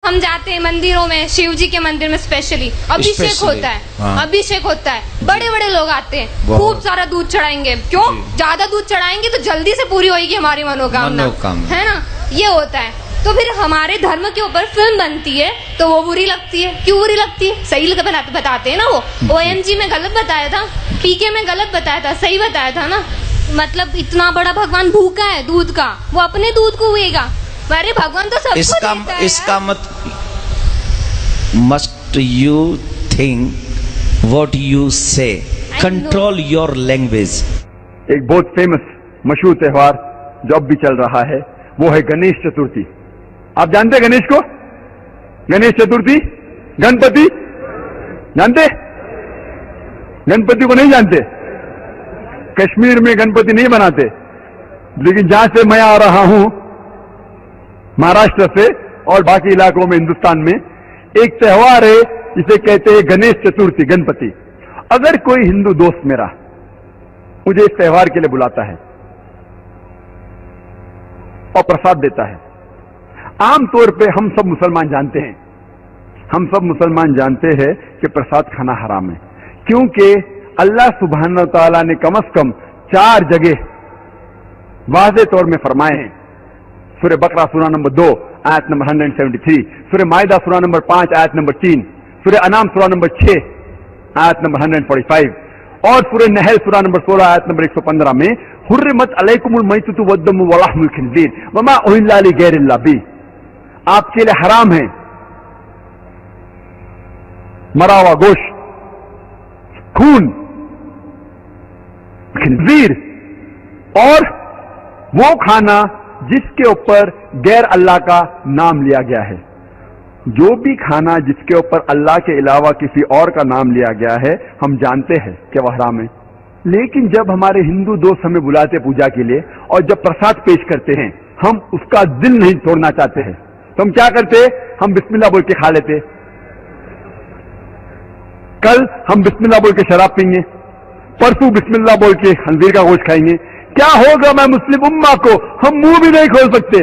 ہم جاتے ہیں مندروں میں، شیو جی کے مندر میں اسپیشلی ابھیشیک ہوتا ہے، ابھیشیک ہوتا ہے، بڑے بڑے لوگ آتے ہیں، خوب سارا دودھ چڑھائیں گے، کیوں؟ زیادہ دودھ چڑھائیں گے تو جلدی سے پوری ہوئے گی ہماری منوکامنا، ہے نا، یہ ہوتا ہے. تو پھر ہمارے دھرم کے اوپر فلم بنتی ہے تو وہ بری لگتی ہے. کیوں بری لگتی ہے؟ صحیح بتاتے ہیں نا، وہ OMG میں غلط بتایا تھا، PK میں غلط بتایا تھا، صحیح بتایا تھا نا. مطلب اتنا بڑا بھگوان بھوکا ہے دودھ کا، وہ اپنے دودھ کو ہوئے گا. ارے بھگوان تو سب کو دیتا ہے. اس کا must you think what you say, control your language. ایک بہت فیمس مشہور تہوار جو اب بھی چل رہا ہے وہ ہے گنیش چترتھی. آپ جانتے ہیں گنیش کو؟ گنیش چترتھی، گنپتی جانتے؟ گنپتی کو نہیں جانتے؟ کشمیر میں گنپتی نہیں بناتے، لیکن جہاں سے میں آ رہا ہوں مہاراشٹر سے اور باقی علاقوں میں ہندوستان میں ایک تہوار ہے جسے کہتے ہیں گنیش چترتھی، گنپتی. اگر کوئی ہندو دوست میرا مجھے اس تہوار کے لیے بلاتا ہے اور پرساد دیتا ہے، عام طور پہ ہم سب مسلمان جانتے ہیں کہ پرساد کھانا حرام ہے، کیونکہ اللہ سبحانہ تعالیٰ نے کم از کم 4 جگہ واضح طور میں فرمائے ہیں. سورہ بقرہ سورہ نمبر 2 آیت نمبر 173، سورہ مائدہ سورہ نمبر 5 آیت نمبر 3، سورہ انعام سورہ نمبر 6 آیت نمبر 145 اور سورہ نحل سورہ نمبر 16 آیت نمبر 115 میں حرمت علیکم المیتۃ والدم ولحم الخنزیر وما اہل لغیر اللہ بہ، آپ کے لیے حرام ہے مرا ہوا گوشت، خون، خنزیر اور وہ کھانا جس کے اوپر غیر اللہ کا نام لیا گیا ہے. جو بھی کھانا جس کے اوپر اللہ کے علاوہ کسی اور کا نام لیا گیا ہے ہم جانتے ہیں کہ وہ حرام ہے، لیکن جب ہمارے ہندو دوست ہمیں بلاتے پوجا کے لیے اور جب پرساد پیش کرتے ہیں ہم اس کا دل نہیں توڑنا چاہتے ہیں، تو ہم کیا کرتے؟ ہم بسم اللہ بول کے کھا لیتے. کل ہم بسم اللہ بول کے شراب پئیں گے، پرسوں بسم اللہ بول کے خنزیر کا گوشت کھائیں گے. کیا ہوگا میں مسلم امہ کو ہم منہ بھی نہیں کھول سکتے.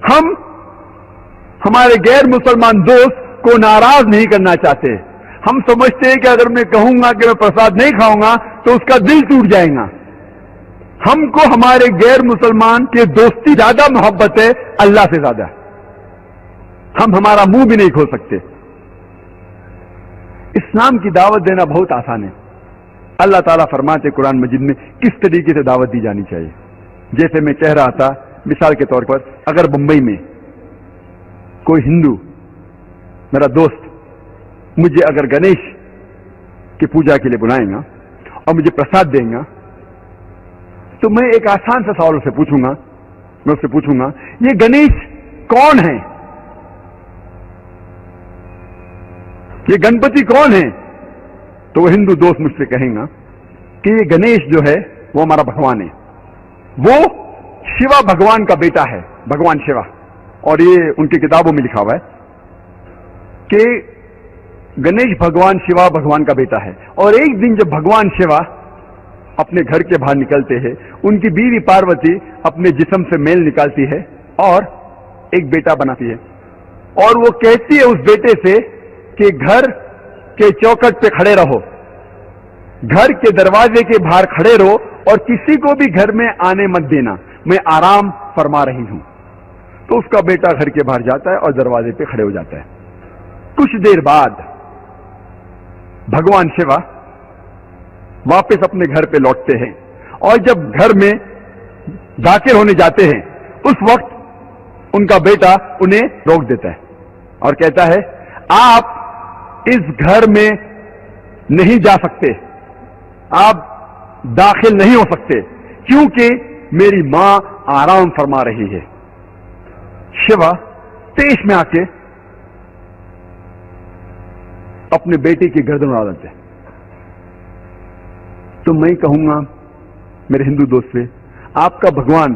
ہم ہمارے غیر مسلمان دوست کو ناراض نہیں کرنا چاہتے. ہم سمجھتے ہیں کہ اگر میں کہوں گا کہ میں پرساد نہیں کھاؤں گا تو اس کا دل ٹوٹ جائے گا. ہم کو ہمارے غیر مسلمان کے دوستی زیادہ محبت ہے اللہ سے زیادہ. ہم ہمارا منہ بھی نہیں کھول سکتے. اسلام کی دعوت دینا بہت آسان ہے. اللہ تعالیٰ فرماتے قرآن مجید میں کس طریقے سے دعوت دی جانی چاہیے. جیسے میں کہہ رہا تھا مثال کے طور پر اگر بمبئی میں کوئی ہندو میرا دوست مجھے اگر گنیش کی پوجا کے لیے بلائیں گا اور مجھے پرساد دیں گا تو میں ایک آسان سا سوال اسے پوچھوں گا. میں اس سے پوچھوں گا یہ گنیش کون ہے؟ یہ گنپتی کون ہے؟ تو وہ ہندو دوست مجھ سے کہیں گا کہ یہ گنیش جو ہے وہ ہمارا بھگوان ہے، وہ شیوا بھگوان کا بیٹا ہے، بھگوان شیوا. اور یہ ان کی کتابوں میں لکھا ہوا ہے کہ گنیش بھگوان شیوا بھگوان کا بیٹا ہے. اور ایک دن جب بھگوان شیوا اپنے گھر کے باہر نکلتے ہیں ان کی بیوی پاروتی اپنے جسم سے میل نکالتی ہے اور ایک بیٹا بناتی ہے اور وہ کہتی ہے اس بیٹے سے کہ گھر کے چوکٹ پہ کھڑے رہو، گھر کے دروازے کے باہر کھڑے رہو اور کسی کو بھی گھر میں آنے مت دینا، میں آرام فرما رہی ہوں. تو اس کا بیٹا گھر کے باہر جاتا ہے اور دروازے پہ کھڑے ہو جاتا ہے. کچھ دیر بعد بھگوان شیوا واپس اپنے گھر پہ لوٹتے ہیں اور جب گھر میں داخل ہونے جاتے ہیں اس وقت ان کا بیٹا انہیں روک دیتا ہے اور کہتا ہے آپ اس گھر میں نہیں جا سکتے، آپ داخل نہیں ہو سکتے کیونکہ میری ماں آرام فرما رہی ہے. شیوا پیش میں آ کے اپنے بیٹے کی گردن اڑا دیتے. تو میں کہوں گا میرے ہندو دوست سے آپ کا بھگوان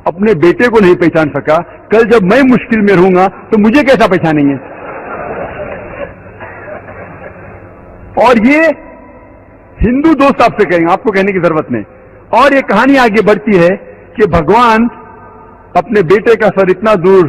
اپنے بیٹے کو نہیں پہچان سکا، کل جب میں مشکل میں رہوں گا تو مجھے کیسا پہچانیں گے؟ اور یہ ہندو دوست آپ سے کہیں گے، آپ کو کہنے کی ضرورت نہیں. اور یہ کہانی آگے بڑھتی ہے کہ بھگوان اپنے بیٹے کا سر اتنا دور